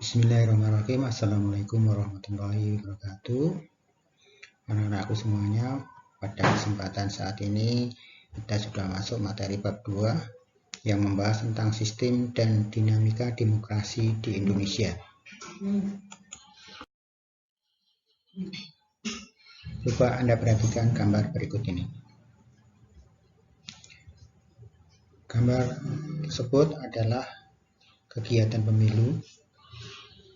Bismillahirrahmanirrahim. Assalamualaikum warahmatullahi wabarakatuh. Anak-anakku semuanya, pada kesempatan saat ini kita sudah masuk materi bab 2 yang membahas tentang sistem dan dinamika demokrasi di Indonesia. Coba Anda perhatikan gambar berikut ini. Gambar tersebut adalah kegiatan pemilu.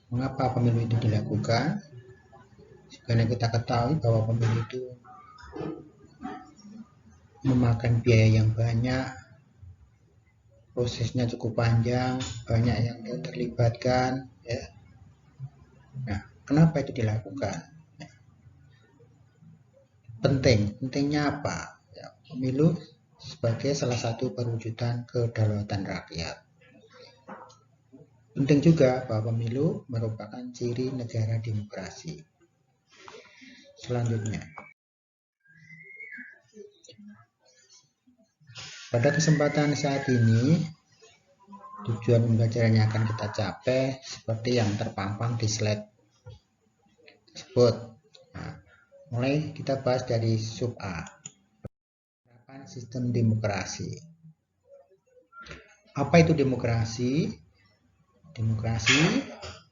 Mengapa pemilu itu dilakukan? Karena kita ketahui bahwa pemilu itu memakan biaya yang banyak, prosesnya cukup panjang, banyak yang terlibatkan. Ya. Nah, kenapa itu dilakukan? Pentingnya apa? Ya, pemilu sebagai salah satu perwujudan kedaulatan rakyat. Penting juga bahwa pemilu merupakan ciri negara demokrasi. Selanjutnya, pada kesempatan saat ini, tujuan pembelajaran yang akan kita capai seperti yang terpampang di slide tersebut. Nah, mulai kita bahas dari sub A, penerapan sistem demokrasi. Apa itu demokrasi? Demokrasi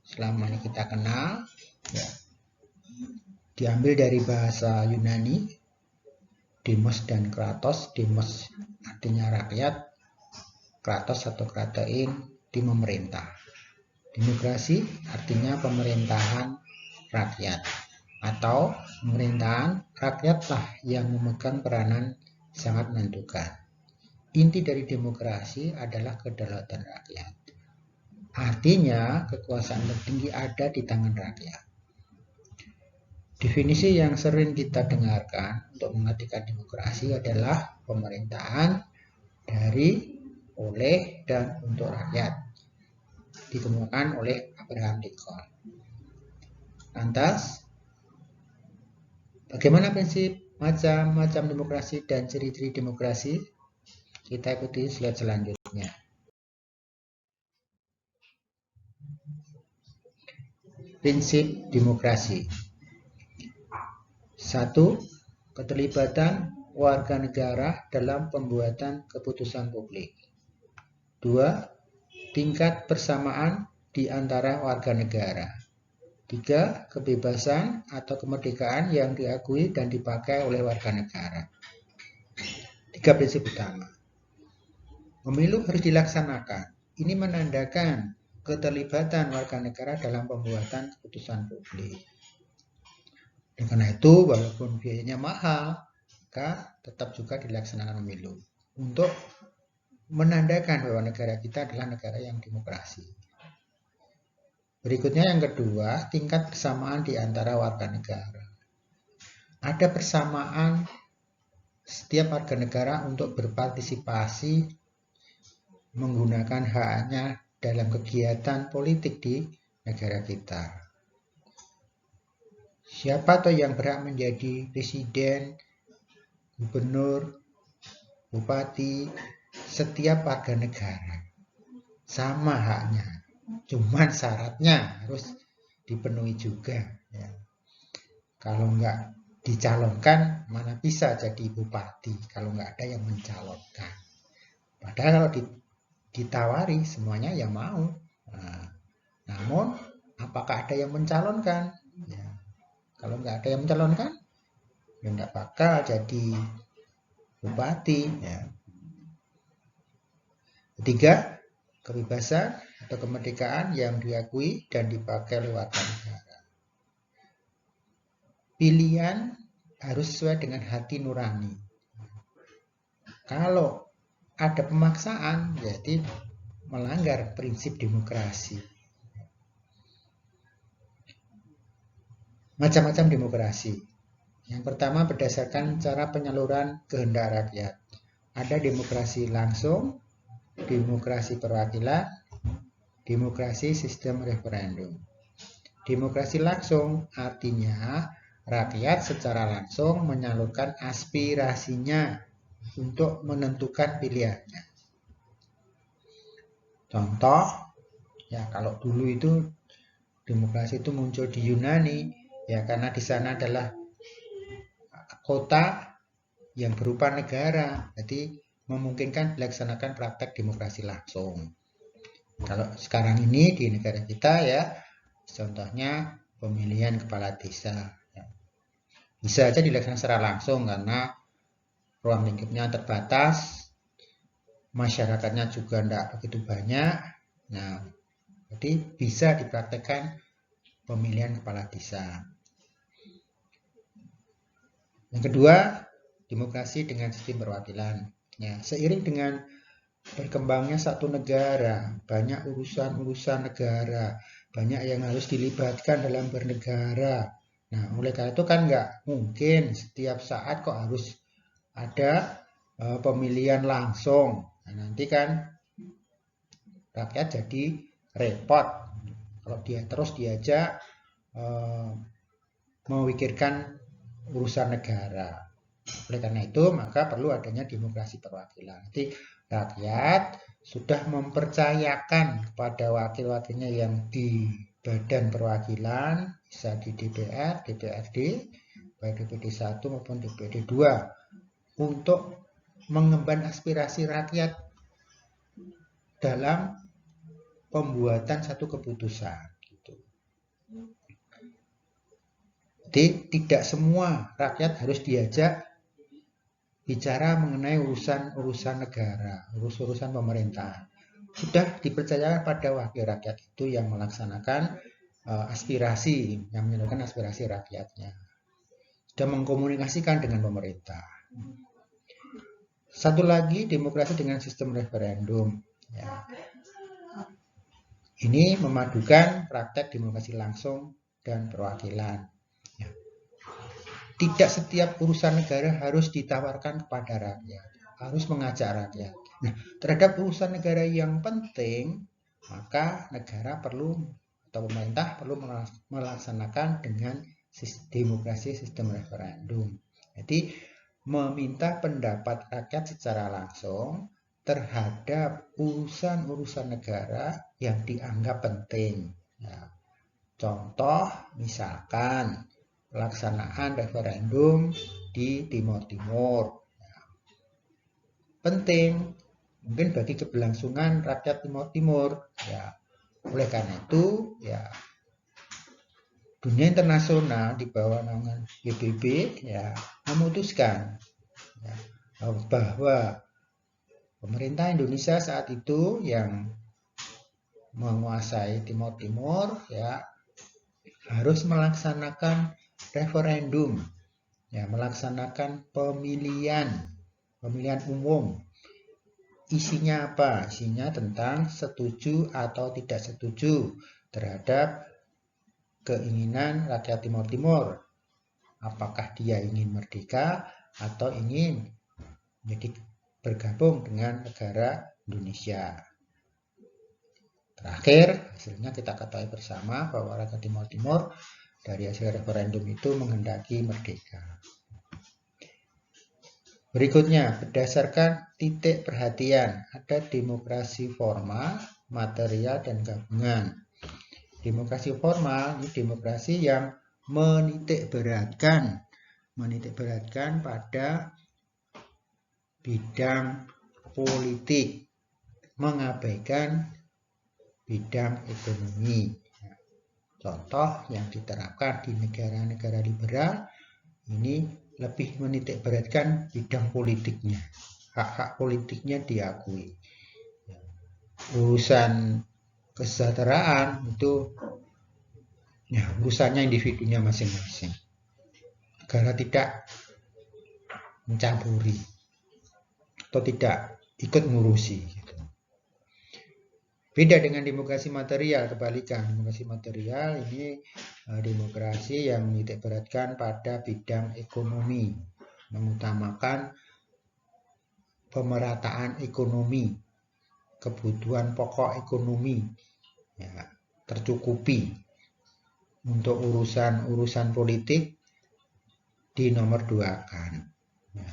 selama ini kita kenal, ya, diambil dari bahasa Yunani, demos dan kratos. Demos artinya rakyat, kratos atau kratein di memerintah. Demokrasi artinya pemerintahan rakyat, atau pemerintahan rakyatlah yang memegang peranan sangat menentukan. Inti dari demokrasi adalah kedaulatan rakyat. Artinya kekuasaan tertinggi ada di tangan rakyat. Definisi yang sering kita dengarkan untuk mengartikan demokrasi adalah pemerintahan dari, oleh, dan untuk rakyat. Ditemukan oleh Abraham Lincoln. Lantas, bagaimana prinsip macam-macam demokrasi dan ciri-ciri demokrasi? Kita ikuti slide selanjutnya. Prinsip demokrasi. 1. Keterlibatan warga negara dalam pembuatan keputusan publik. 2. Tingkat persamaan di antara warga negara. 3. Kebebasan atau kemerdekaan yang diakui dan dipakai oleh warga negara. 3 prinsip utama. Pemilu harus dilaksanakan. Ini menandakan keterlibatan warga negara dalam pembuatan keputusan publik. Dan karena itu, walaupun biayanya mahal, maka tetap juga dilaksanakan pemilu untuk menandakan bahwa negara kita adalah negara yang demokrasi. Berikutnya yang kedua, tingkat persamaan di antara warga negara. Ada persamaan setiap warga negara untuk berpartisipasi menggunakan haknya dalam kegiatan politik di negara kita. Siapa atau yang berhak menjadi presiden, gubernur, bupati, setiap warga negara sama haknya. Cuman syaratnya harus dipenuhi juga. Ya. Kalau nggak dicalonkan, mana bisa jadi bupati kalau nggak ada yang mencalonkan. Padahal kalau ditawari semuanya ya mau. Nah, namun apakah ada yang mencalonkan? Ya, kalau nggak ada yang mencalonkan, ya nggak bakal jadi bupati. Ya. Ketiga, kebebasan atau kemerdekaan yang diakui dan dipakai oleh warga negara. Pilihan harus sesuai dengan hati nurani. Kalau ada pemaksaan, jadi melanggar prinsip demokrasi. Macam-macam demokrasi. Yang pertama berdasarkan cara penyaluran kehendak rakyat. Ada demokrasi langsung, demokrasi perwakilan, demokrasi sistem referendum. Demokrasi langsung artinya rakyat secara langsung menyalurkan aspirasinya untuk menentukan pilihannya. Contoh, ya kalau dulu itu demokrasi itu muncul di Yunani, ya karena di sana adalah kota yang berupa negara, jadi memungkinkan dilaksanakan praktek demokrasi langsung. Kalau sekarang ini di negara kita ya, contohnya pemilihan kepala desa, ya. Bisa aja dilaksanakan secara langsung karena ruang lingkupnya terbatas, masyarakatnya juga tidak begitu banyak. Nah, jadi bisa dipraktekkan pemilihan kepala desa. Yang kedua, demokrasi dengan sistem perwakilan. Ya, seiring dengan berkembangnya satu negara, banyak urusan-urusan negara, banyak yang harus dilibatkan dalam bernegara. Nah, oleh karena itu kan nggak mungkin setiap saat kok harus ada pemilihan langsung. Nah, nanti kan rakyat jadi repot kalau dia terus diajak memikirkan urusan negara. Oleh karena itu, maka perlu adanya demokrasi perwakilan. Jadi rakyat sudah mempercayakan kepada wakil-wakilnya yang di badan perwakilan, bisa di DPR, DPRD, baik DPD 1 maupun DPD 2, untuk mengemban aspirasi rakyat dalam pembuatan satu keputusan. Jadi tidak semua rakyat harus diajak bicara mengenai urusan negara, urusan pemerintah. Sudah dipercayakan pada wakil rakyat itu yang melaksanakan aspirasi, yang menyalurkan aspirasi rakyatnya. Sudah mengkomunikasikan dengan pemerintah. Satu lagi, demokrasi dengan sistem referendum. Ya. Ini memadukan praktek demokrasi langsung dan perwakilan. Tidak setiap urusan negara harus ditawarkan kepada rakyat, harus mengajak rakyat. Nah, terhadap urusan negara yang penting, maka negara perlu atau pemerintah perlu melaksanakan dengan demokrasi sistem referendum. Jadi, meminta pendapat rakyat secara langsung terhadap urusan-urusan negara yang dianggap penting. Nah, contoh, misalkan pelaksanaan referendum di Timur Timur. Penting, mungkin bagi keberlangsungan rakyat Timur Timur. Ya, oleh karena itu, ya dunia internasional di bawah naungan PBB ya memutuskan ya, bahwa pemerintah Indonesia saat itu yang menguasai Timur Timur ya harus melaksanakan referendum, ya melaksanakan pemilihan umum. Isinya apa? Isinya tentang setuju atau tidak setuju terhadap keinginan rakyat Timur Timur. Apakah dia ingin merdeka atau ingin menjadi bergabung dengan negara Indonesia. Terakhir, hasilnya kita ketahui bersama bahwa rakyat Timur Timur dari hasil referendum itu menghendaki merdeka. Berikutnya, berdasarkan titik perhatian, ada demokrasi formal, material, dan gabungan. Demokrasi formal ini demokrasi yang menitik beratkan pada bidang politik, mengabaikan bidang ekonomi. Contoh yang diterapkan di negara-negara liberal ini lebih menitik beratkan bidang politiknya, hak-hak politiknya diakui. Urusan kesejahteraan itu ya urusannya individunya masing-masing. Negara tidak mencampuri atau tidak ikut ngurusi. Beda dengan demokrasi material, kebalikan. Demokrasi material ini demokrasi yang menitik beratkan pada bidang ekonomi, mengutamakan pemerataan ekonomi, kebutuhan pokok ekonomi ya, tercukupi. Untuk urusan politik dinomorduakan, ya,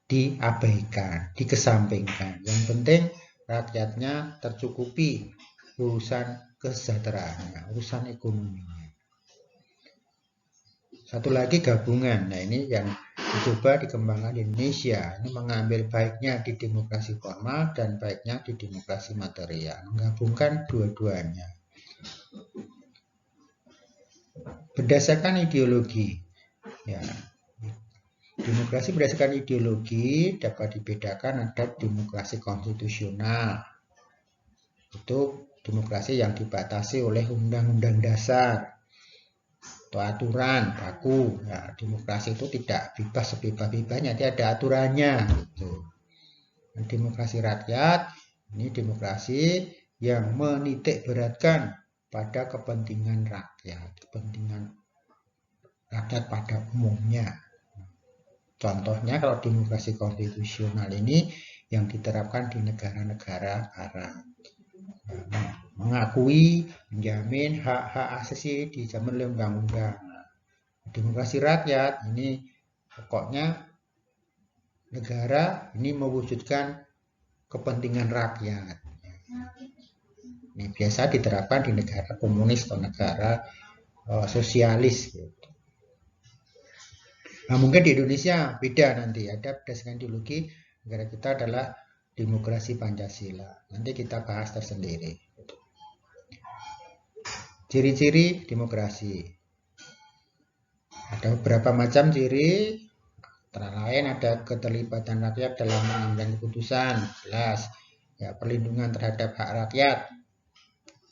diabaikan, dikesampingkan. Yang penting rakyatnya tercukupi urusan kesejahteraannya, urusan ekonominya. Satu lagi gabungan. Nah, ini yang dicoba dikembangkan di Indonesia. Ini mengambil baiknya di demokrasi formal dan baiknya di demokrasi material. Menggabungkan dua-duanya. Berdasarkan ideologi. Ya. Demokrasi berdasarkan ideologi dapat dibedakan ada demokrasi konstitusional. Itu demokrasi yang dibatasi oleh undang-undang dasar atau aturan baku. Ya, demokrasi itu tidak bebas sebebas-bebasnya, dia ada aturannya gitu. Dan demokrasi rakyat ini demokrasi yang menitik beratkan pada kepentingan rakyat pada umumnya. Contohnya kalau demokrasi konstitusional ini yang diterapkan di negara-negara barat. Mengakui, menjamin hak-hak asasi dijamin oleh undang-undang. Demokrasi rakyat ini pokoknya negara ini mewujudkan kepentingan rakyat. Ini biasa diterapkan di negara komunis atau negara sosialis. Gitu. Nah, mungkin di Indonesia beda nanti, ada berdasarkan ideologi negara kita adalah demokrasi Pancasila. Nanti kita bahas tersendiri. Ciri-ciri demokrasi. Ada beberapa macam ciri, antara lain ada keterlibatan rakyat dalam mengambil keputusan, jelas. Ya, perlindungan terhadap hak rakyat.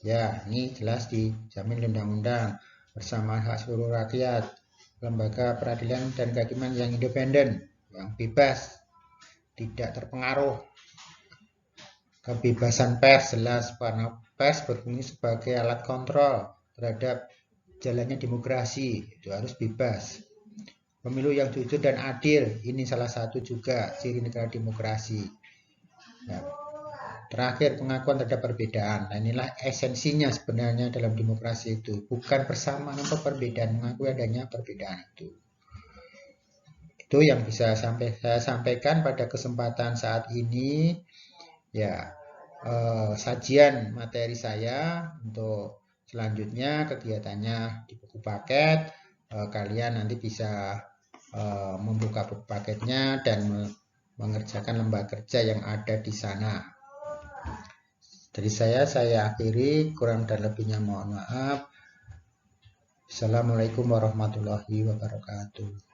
Ya, ini jelas dijamin undang-undang. Persamaan hak seluruh rakyat. Lembaga peradilan dan kehakiman yang independen, yang bebas, tidak terpengaruh. Kebebasan pers jelas, karena pers berfungsi sebagai alat kontrol terhadap jalannya demokrasi, itu harus bebas. Pemilu yang jujur dan adil, ini salah satu juga ciri negara demokrasi. Ya. Terakhir, pengakuan terhadap perbedaan. Nah, inilah esensinya sebenarnya dalam demokrasi itu. Bukan persamaan atau perbedaan, mengakui adanya perbedaan itu. Itu yang bisa saya sampaikan pada kesempatan saat ini. Ya, sajian materi saya untuk selanjutnya kegiatannya di buku paket. Kalian nanti bisa membuka buku paketnya dan mengerjakan lembar kerja yang ada di sana. Dari saya akhiri, kurang dan lebihnya mohon maaf. Assalamualaikum warahmatullahi wabarakatuh.